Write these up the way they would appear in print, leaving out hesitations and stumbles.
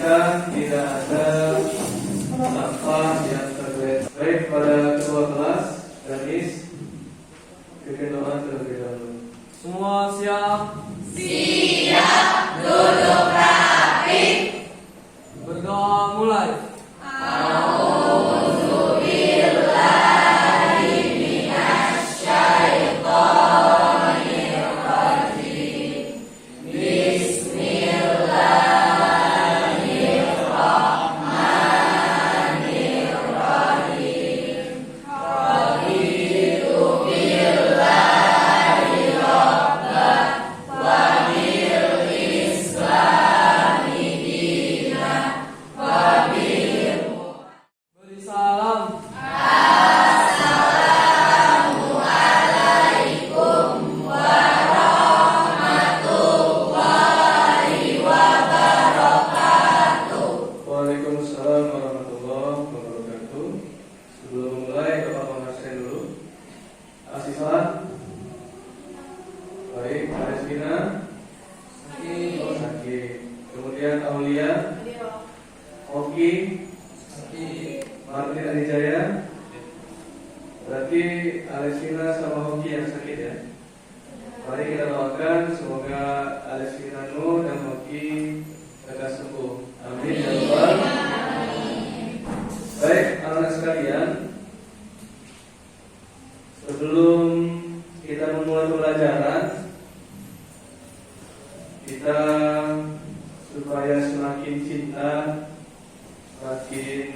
memastikan tidak ada sampah yang tergeletak. Baik, pada ketua kelas, Danis, pimpin doa terlebih dahulu. Semua siap? Siap, duduk rapi. Berdoa mulai. Beri salam. Waalaikumsalam warahmatullahi wabarakatuh. Sebelum memulai, Bapak mengajukan dulu. Asifah. Baik, Arisina. Oh, sakit. Kemudian Aulia, Oki, Martin Adijaya. Berarti Arisina sama Hoki yang sakit ya. Mari kita doakan semoga Arisina Nur dan Hoki lekas sembuh. Amin ya Allah. Baik, anak-anak sekalian, sebelum kita memulai pembelajaran, kita supaya semakin cinta, semakin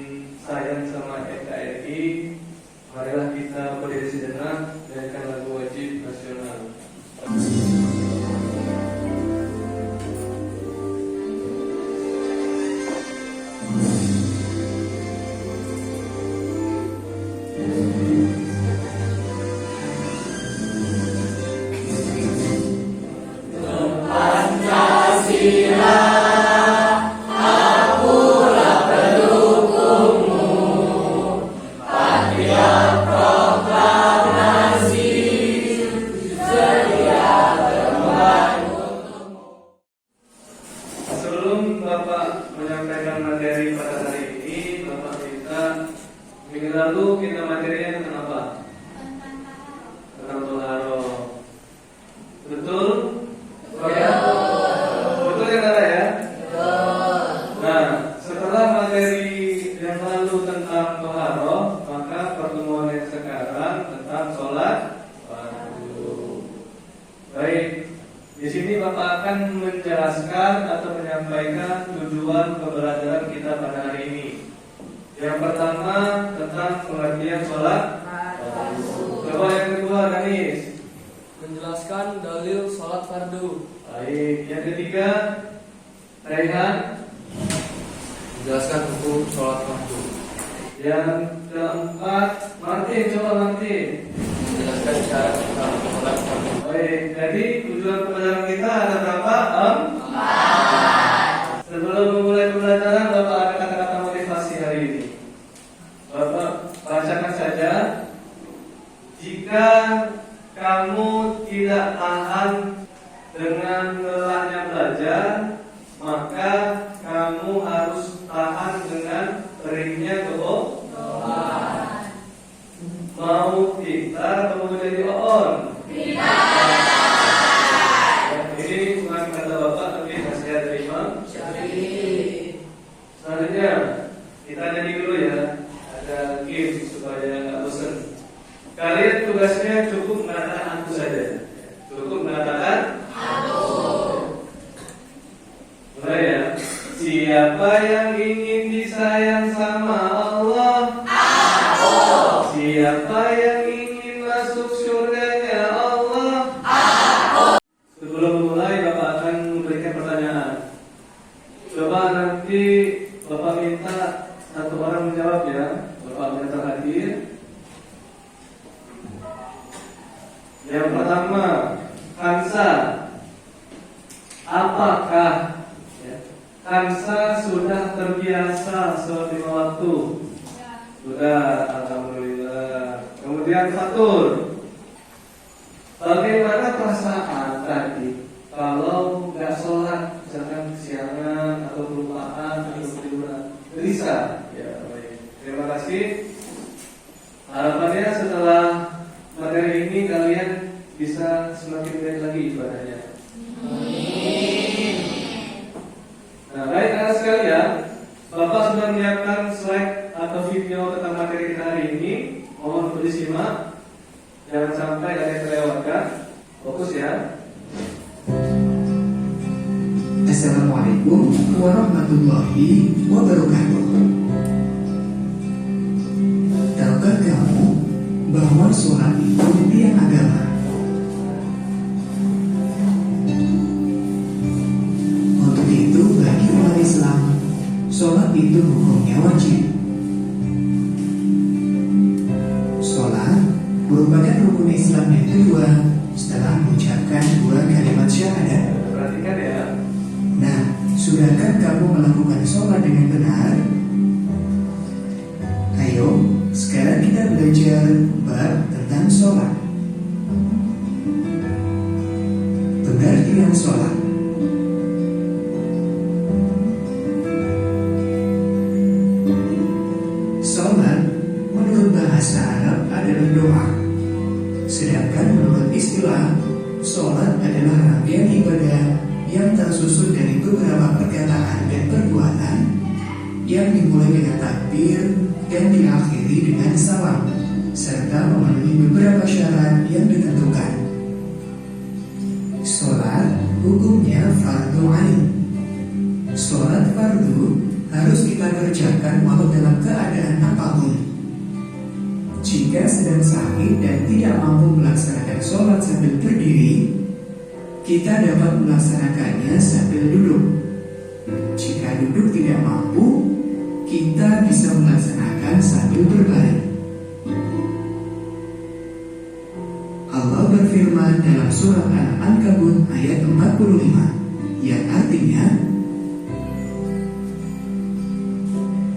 sayang sama NKRI, marilah kita berdiri sejenak menyanyikan lagu wajib nasional. Sebelum Bapak menyampaikan materi pada hari ini, Bapak minta minggu lalu kita materinya tentang apa? Tentang Toharo. Betul? Ya? Betul ya Nara ya? Nah, setelah materi yang lalu tentang Toharo, maka pertemuan yang sekarang tentang sholat fardu. Baik. Di sini Bapak akan menjelaskan atau menyampaikan tujuan pembelajaran kita pada hari ini. Yang pertama tentang pengertian sholat fardu. Coba yang kedua, Danis. Menjelaskan dalil sholat fardu. Baik. Yang ketiga, Raihan. Menjelaskan hukum sholat fardu. Yang keempat, Martin. Coba Martin. Menjelaskan cara tentang sholat fardu. Baik. Jadi tujuan pembelajaran kita ada berapa? 4. Sebelum memulai pembelajaran, Bapak ada kata-kata motivasi hari ini. Bapak bacakan saja. Jika kamu tidak tahan dengan lelahnya belajar, maka kamu harus tahan dengan teringnya doa. Mau pintar atau mau jadi oon? Ini bukan kata Bapak, tapi nasihat dari Imam Syafi'i. Selanjutnya kita nyanyi dulu ya. Ada game supaya nggak bosan. Kalian tugasnya cukup mengatakan aku saja. Cukup mengatakan aku. Mulai ya. Siapa yang ingin disayang sama Allah? Aku. Siapa yang ingin masuk surganya Allah? Sebelum mulai, Bapak akan memberikan pertanyaan. Coba nanti Bapak minta satu orang menjawab ya. Bapak minta hadir. Yang pertama, Kansa. Apakah Kansa sudah terbiasa sholat 5 waktu? Sudah, alhamdulillah. Kemudian Fatur. Bagaimana perasaan tadi kalau nggak sholat, misalkan kesiangan atau kelupaan atau bisa. Ya, baik. Terima kasih. Harapannya setelah materi ini kalian bisa semakin baik lagi ibadahnya. Nah, baik anak sekalian, Bapak sudah menyiapkan slide atau video tentang materi kita hari ini. Mohon untuk disimak, jangan sampai ada yang terlewatkan. Fokus ya. Assalamualaikum warahmatullahi wabarakatuh. Tahukah kamu bahwa sholat itu tiang agama? Untuk itu bagi umat Islam, sholat itu hukumnya wajib. Sholat merupakan rukun Islam yang kedua setelah mengucapkan 2 kalimat syahadat. Perhatikan ya. Nah, sudahkah kamu melakukan sholat dengan benar? Ayo, sekarang kita belajar bab tentang sholat. Pengertian sholat. Sholat menurut bahasa Arab adalah doa. Sedangkan menurut istilah, sholat adalah rangkaian ibadah yang tersusun dari beberapa perkataan dan perbuatan yang dimulai dengan takbir dan diakhiri dengan salam, serta memenuhi beberapa syarat yang ditentukan. Sholat hukumnya fardu ain. Sholat fardu harus kita kerjakan walau dalam keadaan apapun. Jika sedang sakit dan tidak mampu melaksanakan sholat sambil berdiri, kita dapat melaksanakannya sambil duduk. Jika duduk tidak mampu, kita bisa melaksanakan sambil berbaring. Allah berfirman dalam surat Al-Ankabut ayat 45, yang artinya,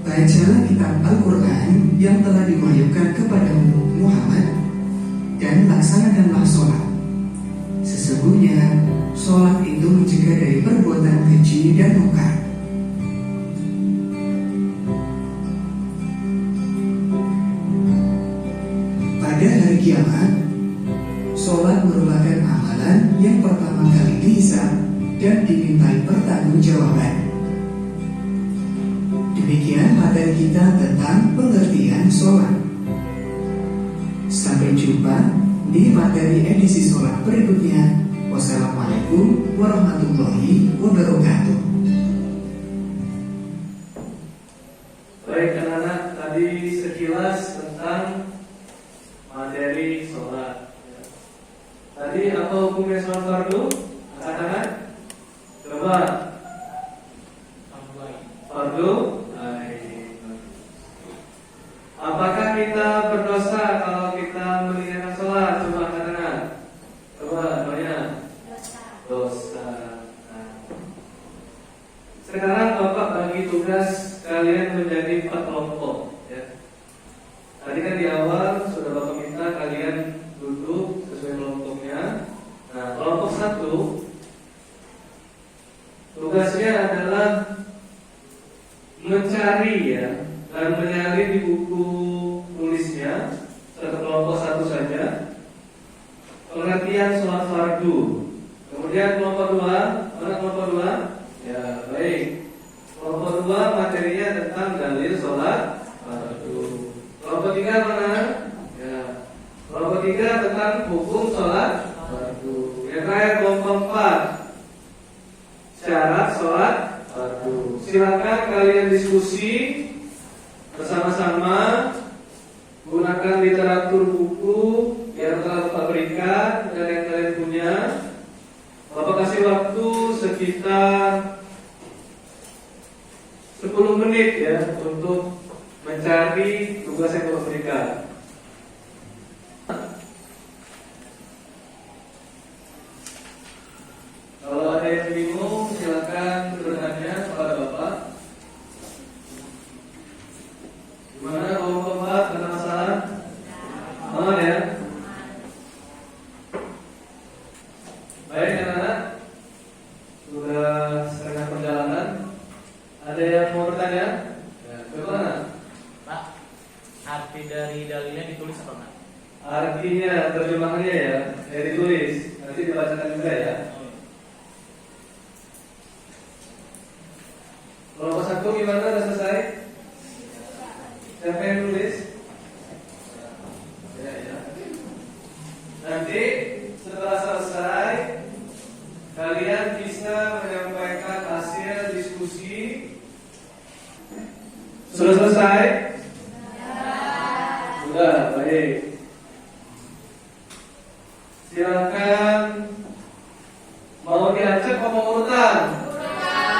bacalah kitab Al-Quran yang telah diwahyukan kepada Muhammad dan laksanakanlah sholat. Sesungguhnya sholat itu mencegah dari perbuatan keji dan mungkar. Pada hari kiamat, sholat merupakan amalan yang pertama kali dihisab dan dimintai pertanggungjawaban. Demikian materi kita tentang pengertian sholat. Sampai jumpa di materi edisi sholat berikutnya. Wassalamualaikum warahmatullahi wabarakatuh. Baik anak-anak, tadi sekilas tentang materi sholat. Tadi apa hukumnya sholat fardu? Angkat tangan. Coba. Fardu. Apakah kita berdosa kalau kita meninggalkan sholat? Coba angkat tangan. Coba banyak. Dosa. Nah. Sekarang Bapak bagi tugas kalian menjadi 4 kelompok. Ya. Tadi kan di awal sudah Bapak minta kalian duduk sesuai kelompoknya. Nah, kelompok 1 tugasnya adalah mencari ya dan menyalin di buku tulisnya, satu kelompok 1 saja, pengertian sholat fardu. Kemudian kelompok 2, mana kelompok 2? Ya, baik. Kelompok 2 materinya tentang dalil sholat fardu. Kelompok 3 mana? Ya. Kelompok 3 tentang hukum sholat fardu. Yang terakhir kelompok 4 syarat sholat fardu. Silakan kalian diskusi bersama-sama, gunakan literatur buku yang telah Bapak berikan dan yang kalian punya. Bapak kasih waktu sekitar 10 menit ya untuk mencari tugas yang Bapak berikan. Kalau ada yang bingung, silakan bertanya kepada Bapak. Gimana kalau Bapak ada masalah? Aman ya? Baik anak-anak, sudah setengah perjalanan. Ada yang mau bertanya? Ya, coba Kelompok 1 gimana? Udah selesai? Siapa yang nulis? Ya. Nanti setelah selesai, kalian bisa menyampaikan hasil diskusi. Sudah selesai? Sudah, baik. Silakan. Mau diacak apa mau urutan?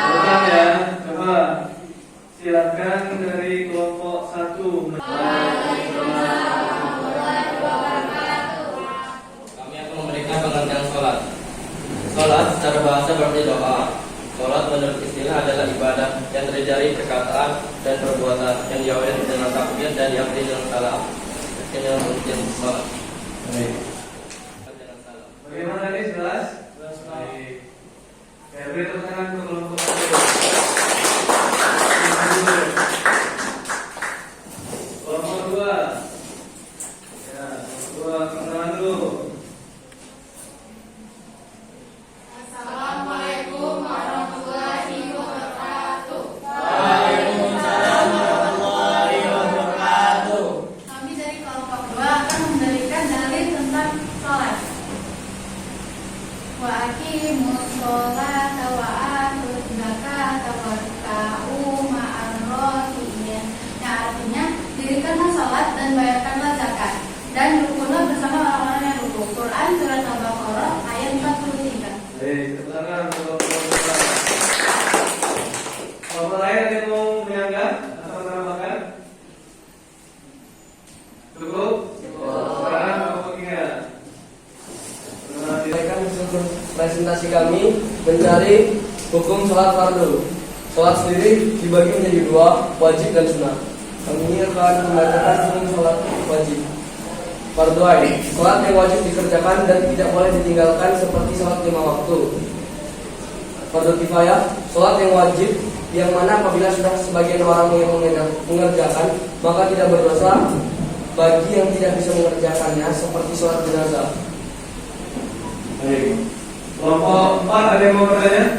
Urutan ya. Coba. Silakan dari kelompok 1. Kami akan memberikan pengertian sholat. Sholat secara bahasa berarti doa. Sholat menurut istilah adalah ibadah yang terdiri dari perkataan dan perbuatan yang diawali dengan takbir dan diakhiri dengan salam. Ini yang penting sholat. Baik. Dengan salam. Bagaimana ini jelas? Baik. Ya, beri tepuk tangan ke kelompok 1. Kelompok 2. Ya, kelompok 2 perkenalan dulu. Assalamualaikum warahmatullahi wabarakatuh. Waalaikumsalam warahmatullahi wabarakatuh. Kami dari kelompok 2 akan memberikan dalil tentang sholat. Wa aqimus sholata wa atuz zakata warka'u ma'ar raki'in. Yang artinya dirikanlah sholat dan bayarkanlah zakat dan rukunlah bersama orang-orang yang rukun. Quran surat Al-Baqarah ayat 43. Baik, tepuk tangan ke kelompok 2. Kelompok lain ada yang mau menyanggah atau menambahkan? Cukup? Sekarang kelompok 3. Sampaikan hasil presentasi kami mencari hukum sholat fardu. Sholat sendiri dibagi menjadi dua, wajib dan sunnah. Kami ini akan membacakan hukum sholat wajib. Fardu ain, sholat yang wajib dikerjakan dan tidak boleh ditinggalkan seperti sholat 5 waktu. Fardu kifayah, sholat yang wajib yang mana apabila sudah sebagian orang yang mengerjakan maka tidak berdosa bagi yang tidak bisa mengerjakannya seperti sholat jenazah. Baik. Kelompok 4 ada yang mau bertanya?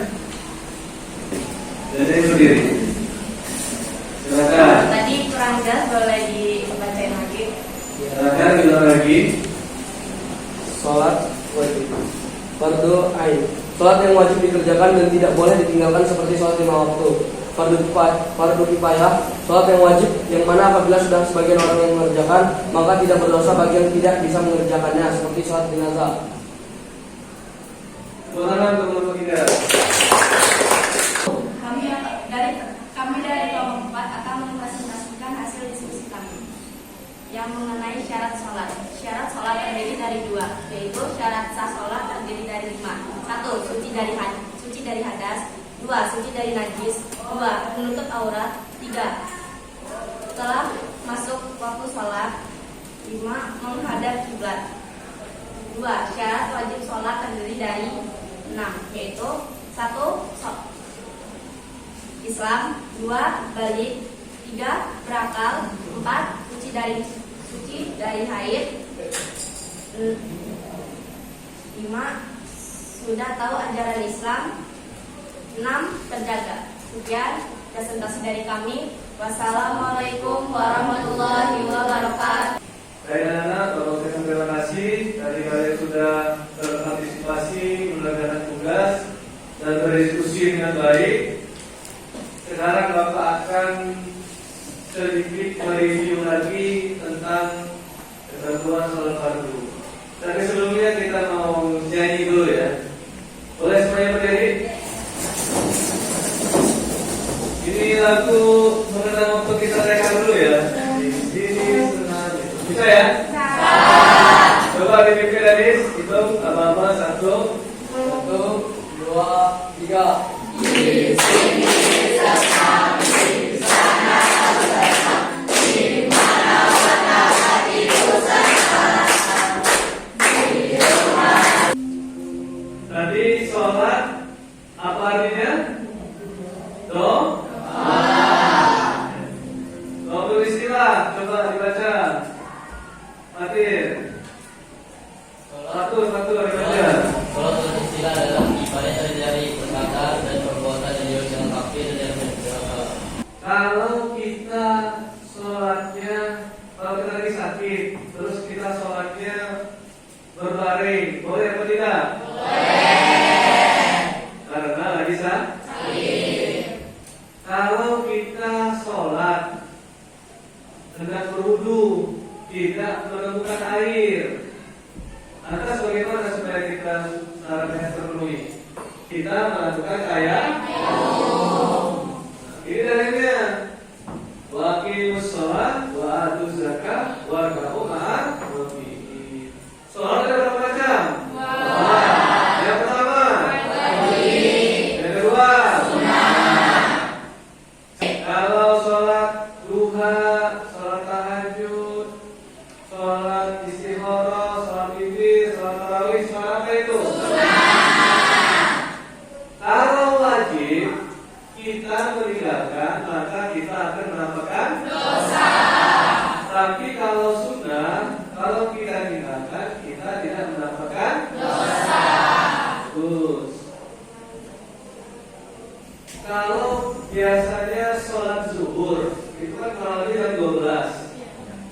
Jadi berdiri. Silakan. Tadi kurang jelas, boleh dibacain lagi. Silakan bilang lagi. Sholat wajib. Fardu ain. Sholat yang wajib dikerjakan dan tidak boleh ditinggalkan seperti sholat 5 waktu. Fardu kifayah. Sholat yang wajib yang mana apabila sudah sebagian orang yang mengerjakan maka tidak berdosa bagi yang tidak bisa mengerjakannya seperti sholat jenazah. Tangan ke kelompok 3. Kami dari kelompok 4 akan mempresentasikan hasil diskusi kami yang mengenai syarat sholat. Syarat sholat terdiri dari 2, yaitu syarat sah sholat terdiri dari 5. 1. Suci dari hadas. 2. Suci dari najis. 2. Menutup aurat. 3. Setelah masuk waktu sholat. 5. Menghadap kiblat. 2. Syarat wajib sholat terdiri dari 6, yaitu 1. Islam. 2. Balik. 3. Berakal. 4. Suci dari haid. 5. Sudah tahu ajaran Islam. 6. Terjaga. Sekian presentasi dari kami. Wassalamualaikum warahmatullahi wabarakatuh. Baik anak-anak, Bapak Ibu, terima kasih. Tadi kalian sudah berpartisipasi, mengerjakan tugas dan berdiskusi dengan baik. Sekarang Bapak akan sedikit mereview lagi tentang ketentuan sholat fardu. Tapi sebelumnya kita mau nyanyi dulu ya. Boleh semuanya berdiri? Ini lagu mengenang waktu kita reka dulu ya. Ini senang. Bisa ya? Coba dipimpin Adis, hitung apa-apa 1, 2, 3. Di sini senang, di sana senang, di mana hati itu senang, di rumah. tadi sholat apa artinya? Untuk istilah, coba dibaca. Fatir. Satu dibaca. Sholat istilah adalah ibadah dari perkataan dan perbuatan yang diawali dengan takbir dan yang Kalau kita sholatnya, kalau kita lagi sakit, terus kita sholatnya berbaring, boleh apa tidak? Boleh. Karena lagi sakit. Kalau kita sholat hendak berwudu, tidak menemukan air, lantas bagaimana supaya kita syaratnya terpenuhi? Kita melakukan tayamum. Ini dalilnya. Wa aqimus shalah wa atuz zakat warka'u ma'ar raki'in. Salat ada berapa macam? Yang pertama, yang kedua, kalau sholat duha, sholat tahajud, sholat istikharah, sholat witir, sholat tarawih, sholat apa itu? Kalau wajib kita meninggalkan, maka kita akan mendapatkan dosa. Tapi kalau sunnah, kalau kita tinggalkan, kita tidak mendapatkan dosa. Terus, kalau biasanya sholat zuhur itu kan kurang lebih jam 12.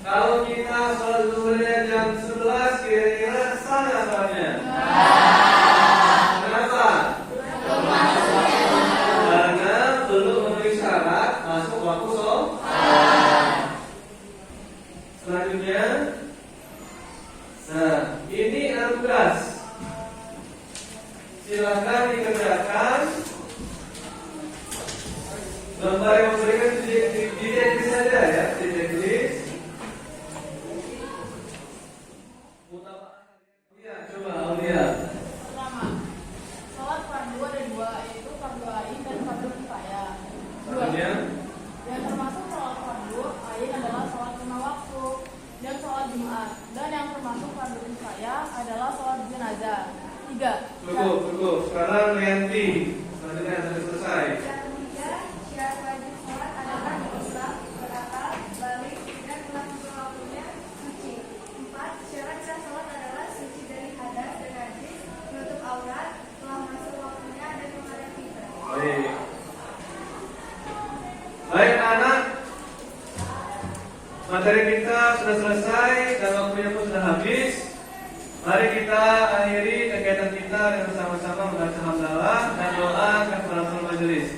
Kalau kita sholat zuhurnya jam 11, kira-kira sana sholatnya? Kenapa? Karena belum memenuhi syarat masuk waktu sholat. Selanjutnya, nah ini tugas. Silakan dikerjakan. Gambar yang memberikan di checklist saja ya, di checklist. Iya, coba Aulia. Pertama, sholat fardu ada dua, yaitu fardu ain dan fardu kifayah. Selanjutnya, Yang termasuk sholat fardu ain adalah sholat lima waktu dan sholat Jumat. Dan yang termasuk fardu kifayah adalah sholat jenazah. 3. cukup. Sekarang Rianti. Selanjutnya sudah selesai. Yang ketiga, syarat wajib sholat adalah Islam, berakal, balik, dan melakukan waktunya suci. 4. Syarat sah sholat adalah suci dari hadas dan najis, menutup aurat, telah masuk waktunya dan menghadap kiblat. Baik anak, materi kita sudah selesai dan waktunya pun sudah habis. Mari kita akhiri kegiatan kita dengan bersama-sama membaca hamdalah dan doa kepada majelis.